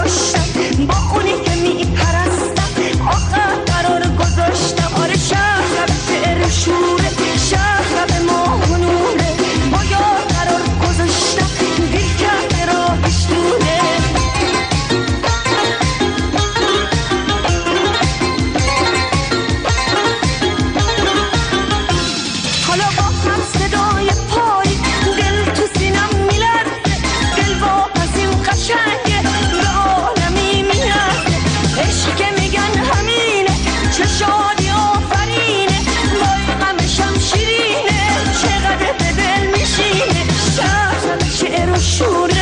داشتم با اونی که میپرستم آخر قرار گذاشتم. آره شهر شعر شوره، شهر ماهنونه، باید قرار گذاشتم گیر کرده راهش دونه. حالا با هم صدای پای دل تو سینم میلرزه، دل واپس این قشنگه به عالمی میرسه. عشق که میگن همینه، چه شادی آفرینه، وای غمشم شیرینه، چقدر به دل میشینه. شهر شعر و شوره